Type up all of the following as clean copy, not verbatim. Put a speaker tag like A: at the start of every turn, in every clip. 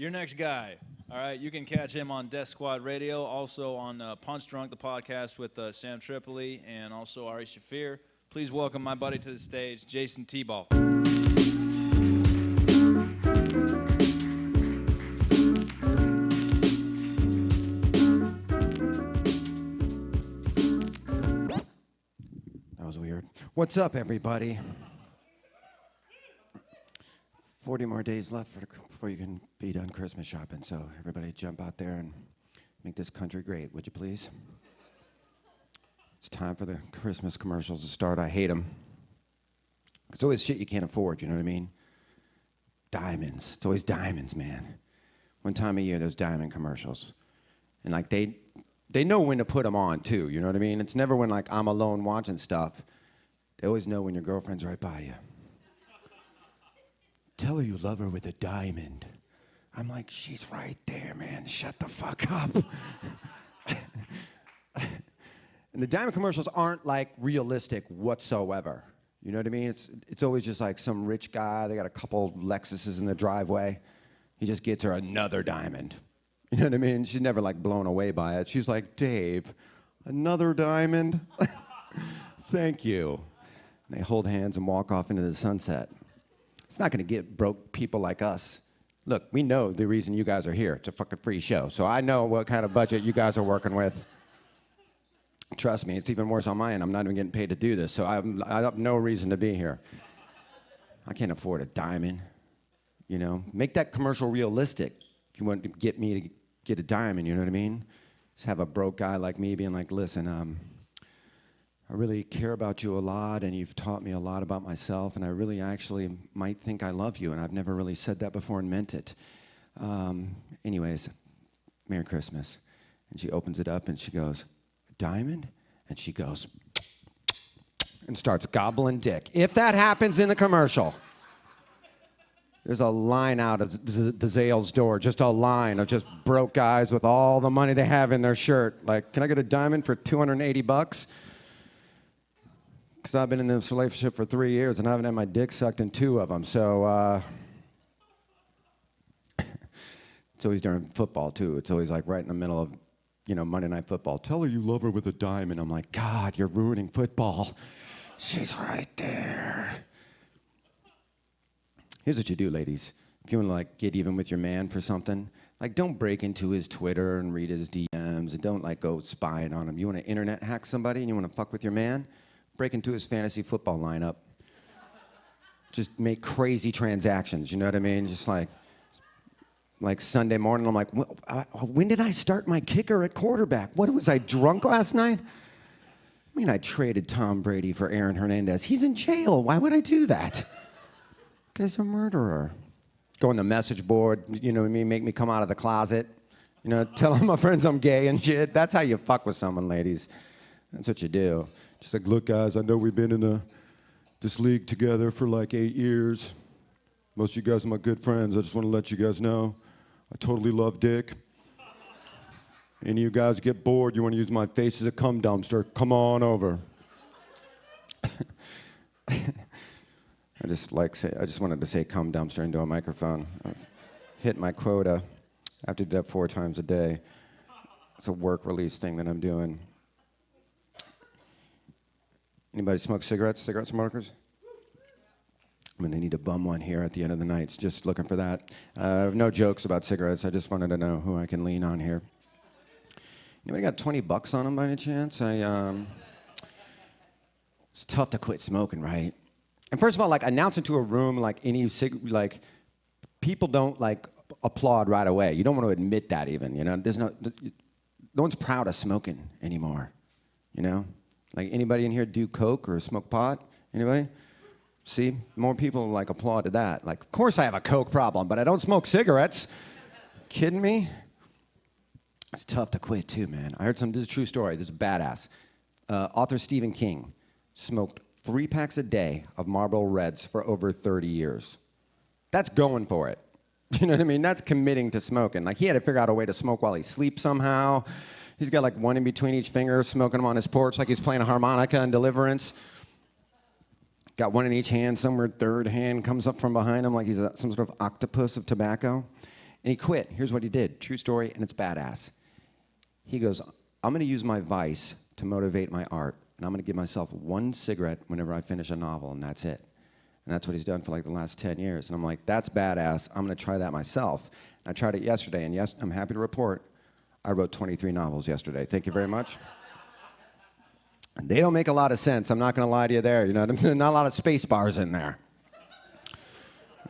A: Your next guy. All right, you can catch him on Death Squad Radio, also on Punch Drunk, the podcast with Sam Tripoli, and also Ari Shafir. Please welcome my buddy to the stage, Jayson Thibault.
B: That was weird. What's up, everybody? 40 more days left before you can be done Christmas shopping, so everybody jump out there and make this country great, would you please? It's time for the Christmas commercials to start. I hate them. It's always shit you can't afford, you know what I mean? Diamonds. It's always diamonds, man. One time a year, there's diamond commercials. And, like, they know when to put them on, too, you know what I mean? It's never when, like, I'm alone watching stuff. They always know when your girlfriend's right by you. Tell her you love her with a diamond. I'm like, she's right there, man. Shut the fuck up. And the diamond commercials aren't, like, realistic whatsoever. You know what I mean? It's always just like some rich guy. They got a couple Lexuses in the driveway. He just gets her another diamond. You know what I mean? She's never, like, blown away by it. She's like, Dave, another diamond? Thank you. And they hold hands and walk off into the sunset. It's not going to get broke people like us. Look, we know the reason you guys are here. It's a fucking free show. So I know what kind of budget you guys are working with. Trust me, it's even worse on my end. I'm not even getting paid to do this, so I have no reason to be here. I can't afford a diamond, you know? Make that commercial realistic if you want to get me to get a diamond, you know what I mean? Just have a broke guy like me being like, listen, I really care about you a lot, and you've taught me a lot about myself, and I really actually might think I love you, and I've never really said that before and meant it. Anyways, Merry Christmas. And she opens it up, and she goes, diamond? And she goes, and starts gobbling dick. If that happens in the commercial, there's a line out of the Zales door, just a line of just broke guys with all the money they have in their shirt. Like, can I get a diamond for $280? Because I've been in this relationship for 3 years, and I haven't had my dick sucked in 2 of them, so it's always during football, too. It's always, like, right in the middle of, you know, Monday Night Football. Tell her you love her with a diamond. I'm like, God, you're ruining football. She's right there. Here's what you do, ladies. If you want to, like, get even with your man for something, like, don't break into his Twitter and read his DMs, and don't, like, go spying on him. You want to internet hack somebody and you want to fuck with your man? Break into his fantasy football lineup. Just make crazy transactions, you know what I mean? Just like Sunday morning, I'm like, when did I start my kicker at quarterback? What, was I drunk last night? I mean, I traded Tom Brady for Aaron Hernandez. He's in jail. Why would I do that? Guy's a murderer. Go on the message board, you know what I mean? Make me come out of the closet. You know, tell all my friends I'm gay and shit. That's how you fuck with someone, ladies. That's what you do. Just like, look, guys, I know we've been in this league together for like 8 years. Most of you guys are my good friends. I just want to let you guys know I totally love dick. Any of you guys get bored, you want to use my face as a cum dumpster, come on over. I just wanted to say cum dumpster into a microphone. I've hit my quota. I have to do that 4 times a day. It's a work release thing that I'm doing. Anybody smoke cigarettes? Cigarette smokers? I'm gonna need to bum one here at the end of the night. It's just looking for that. I have no jokes about cigarettes. I just wanted to know who I can lean on here. Anybody got $20 on them by any chance? It's tough to quit smoking, right? And first of all, like, announce it to a room like people don't like applaud right away. You don't want to admit that even, you know? No one's proud of smoking anymore, you know? Like, anybody in here do coke or smoke pot? Anybody? See, more people like applauded that. Like, of course I have a coke problem, but I don't smoke cigarettes. Kidding me? It's tough to quit too, man. I heard this is a true story. This is badass. Author Stephen King smoked 3 packs a day of Marlboro Reds for over 30 years. That's going for it. You know what I mean? That's committing to smoking. Like, he had to figure out a way to smoke while he sleeps somehow. He's got like one in between each finger, smoking them on his porch like he's playing a harmonica in Deliverance. Got one in each hand, somewhere third hand comes up from behind him like he's some sort of octopus of tobacco. And he quit. Here's what he did. True story, and it's badass. He goes, I'm going to use my vice to motivate my art, and I'm going to give myself one cigarette whenever I finish a novel, and that's it. And that's what he's done for like the last 10 years. And I'm like, that's badass. I'm going to try that myself. And I tried it yesterday, and yes, I'm happy to report I wrote 23 novels yesterday. Thank you very much. They don't make a lot of sense. I'm not going to lie to you there. You know, there's not a lot of space bars in there.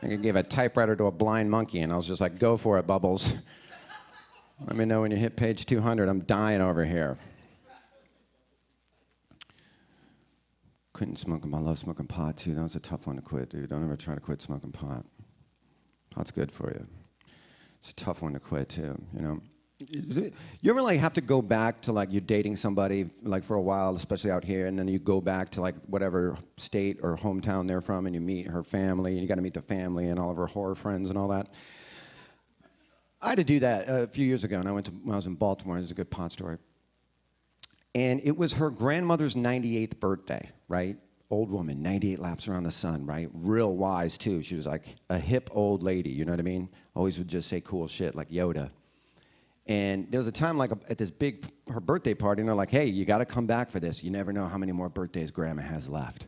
B: I gave a typewriter to a blind monkey, and I was just like, go for it, Bubbles. Let me know when you hit page 200. I'm dying over here. Quitting smoking. I love smoking pot, too. That was a tough one to quit, dude. Don't ever try to quit smoking pot. Pot's good for you. It's a tough one to quit, too, you know. You ever like have to go back to like you're dating somebody like for a while, especially out here, and then you go back to like whatever state or hometown they're from, and you meet her family, and you got to meet the family and all of her horror friends and all that. I had to do that a few years ago, and when I was in Baltimore. There's a good pot story, and it was her grandmother's 98th birthday, right? Old woman, 98 laps around the sun, right? Real wise too. She was like a hip old lady, you know what I mean? Always would just say cool shit like Yoda. And there was a time like at this big, her birthday party, and they're like, hey, you got to come back for this. You never know how many more birthdays Grandma has left.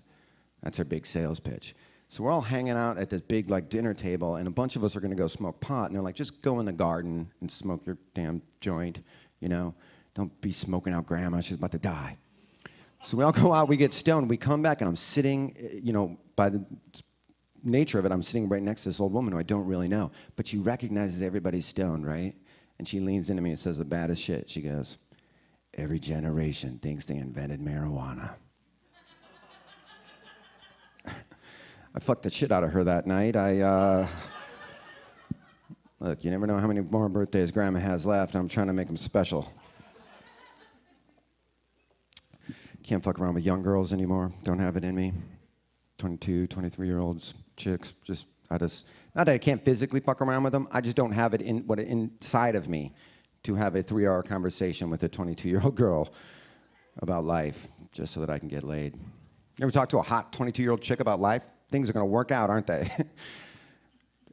B: That's her big sales pitch. So we're all hanging out at this big like dinner table, and a bunch of us are going to go smoke pot. And they're like, just go in the garden and smoke your damn joint, you know? Don't be smoking out Grandma. She's about to die. So we all go out, we get stoned. We come back, and I'm sitting, you know, by the nature of it, I'm sitting right next to this old woman who I don't really know. But she recognizes everybody's stoned, right? And she leans into me and says the baddest shit. She goes, every generation thinks they invented marijuana. I fucked the shit out of her that night. Look, you never know how many more birthdays Grandma has left. I'm trying to make them special. Can't fuck around with young girls anymore. Don't have it in me. 22, 23-year-olds, chicks, not that I can't physically fuck around with them, I just don't have it inside of me to have a 3-hour conversation with a 22-year-old girl about life just so that I can get laid. You ever talk to a hot 22-year-old chick about life? Things are going to work out, aren't they?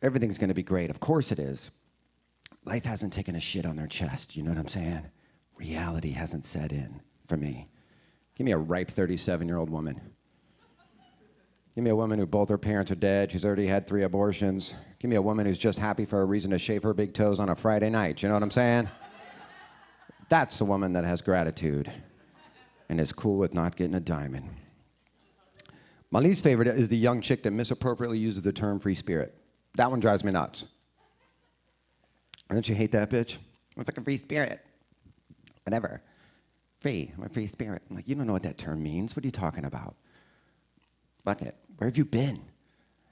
B: Everything's going to be great. Of course it is. Life hasn't taken a shit on their chest, you know what I'm saying? Reality hasn't set in for me. Give me a ripe 37-year-old woman. Give me a woman who both her parents are dead. She's already had 3 abortions. Give me a woman who's just happy for a reason to shave her big toes on a Friday night. You know what I'm saying? That's a woman that has gratitude and is cool with not getting a diamond. My least favorite is the young chick that misappropriately uses the term free spirit. That one drives me nuts. Don't you hate that bitch? I'm like a free spirit. Whatever. Free. I'm a free spirit. I'm like, you don't know what that term means. What are you talking about? Fuck it. Where have you been?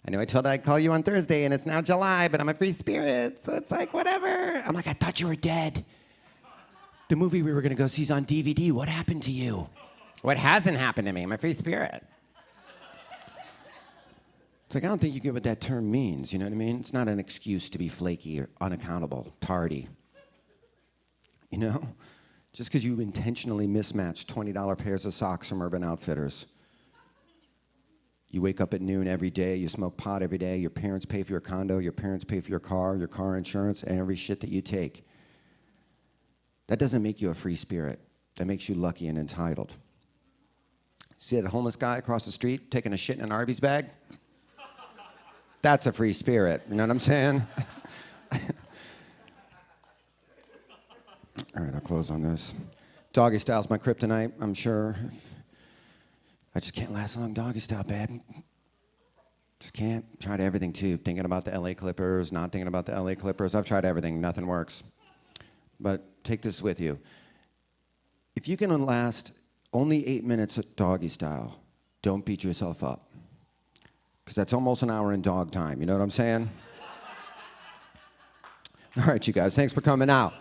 B: I know I told you I'd call you on Thursday, and it's now July, but I'm a free spirit, so it's like, whatever. I'm like, I thought you were dead. The movie we were going to go see is on DVD. What happened to you? What hasn't happened to me? I'm a free spirit. It's like, I don't think you get what that term means, you know what I mean? It's not an excuse to be flaky or unaccountable, tardy. You know? Just because you intentionally mismatched $20 pairs of socks from Urban Outfitters. You wake up at noon every day, you smoke pot every day, your parents pay for your condo, your parents pay for your car insurance, and every shit that you take. That doesn't make you a free spirit. That makes you lucky and entitled. See that homeless guy across the street taking a shit in an Arby's bag? That's a free spirit, you know what I'm saying? All right, I'll close on this. Doggy style's my kryptonite, I'm sure. I just can't last long doggy style, babe. Just can't. Tried everything, too. Thinking about the LA Clippers, not thinking about the LA Clippers. I've tried everything. Nothing works. But take this with you. If you can last only 8 minutes at doggy style, don't beat yourself up. Because that's almost an hour in dog time. You know what I'm saying? All right, you guys. Thanks for coming out.